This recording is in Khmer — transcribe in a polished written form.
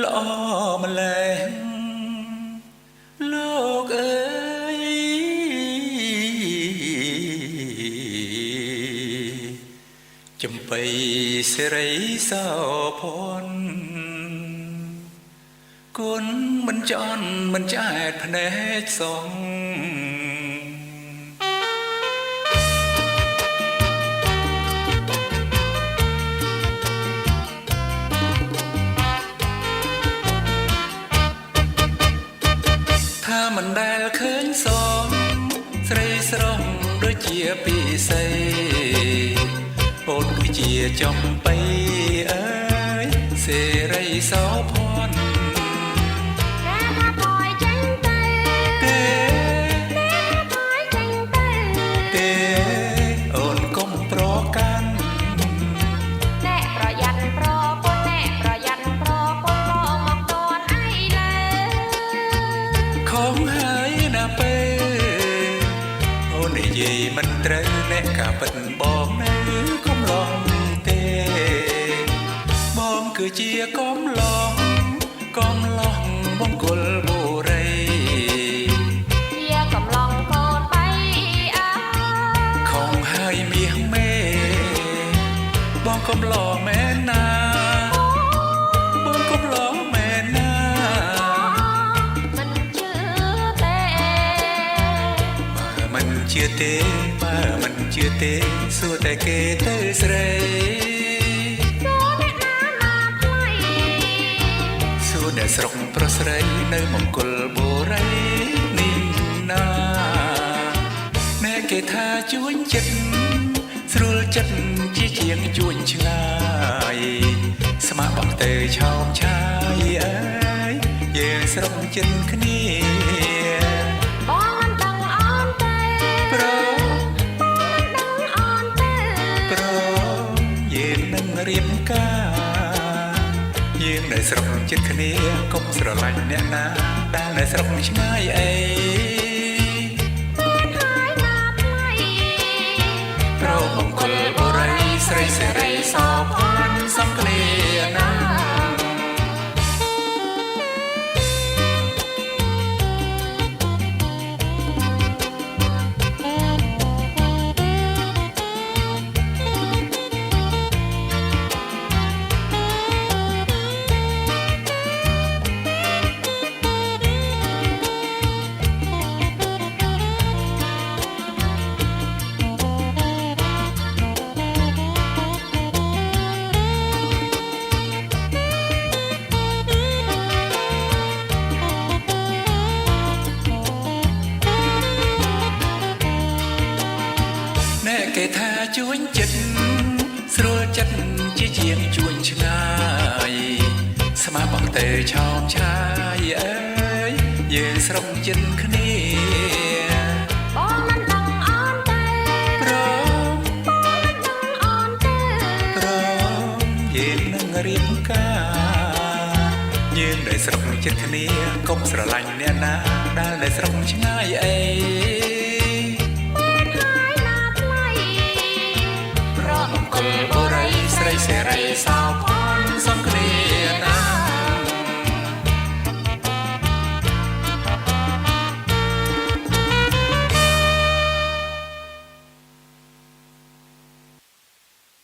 ល្អម្ល៉េះលោកអើយចំបៃសេរីសោភ័ណ្ឌគុណមិនចន់មិនចែកភ្នែកសងថាមិនដែលឃើញសមស្រីស្រស់ដូចជាពីស័យអូនគឺជាចំបៃអើយសេរីសោភ័ណ្ឌនិយាយមិនត្រូវអ្នកការពិតបងនៅកំឡុងទេបងគឺជាកំឡុងបង្គោលបុរីជាកំឡុងកូនបៃអើខំហើយមាសមេបងកំឡុងមែនណាបងកំឡុងមែនណាមិនជឿទេបើមិនជឿទេសួរតែគេទៅស្រីសួរអ្នកស្រុកប្រុសស្រីនៅមង្គលបុរីនេះណាអ្នកគេថាជួញចិត្តស្រួលចិត្តជាជាងជួញឆ្ងាយស្មាបងទៅឆោមឆាយអើយយើងស្រុកចិត្តគ្នារៀបការយើងនៅស្រុកចិត្តគ្នាកុំស្រឡាញ់អ្នកណាដែលនៅស្រុកឆ្ងាយអីប្រមង្គលបុរីស្រីសេរីសោភ័ណ្ឌសំគ្នាណាគេថាជួញចិត្តស្រួលចិត្តជាជាងជួញឆ្ងាយស្មាបងទៅឆោមឆាយអើយយើងស្រុកចិត្តគ្នាបងមិនដឹងអន់ទេព្រមបងមិនដឹងអន់ទេព្រមយើងនឹងរៀបការយើងនៅស្រុកចិត្តគ្នាកុំស្រឡាញ់អ្នកណាដែលនៅស្រុកឆ្ងាយអីបុរីស្រីសេរីសោភ័ណ្ឌ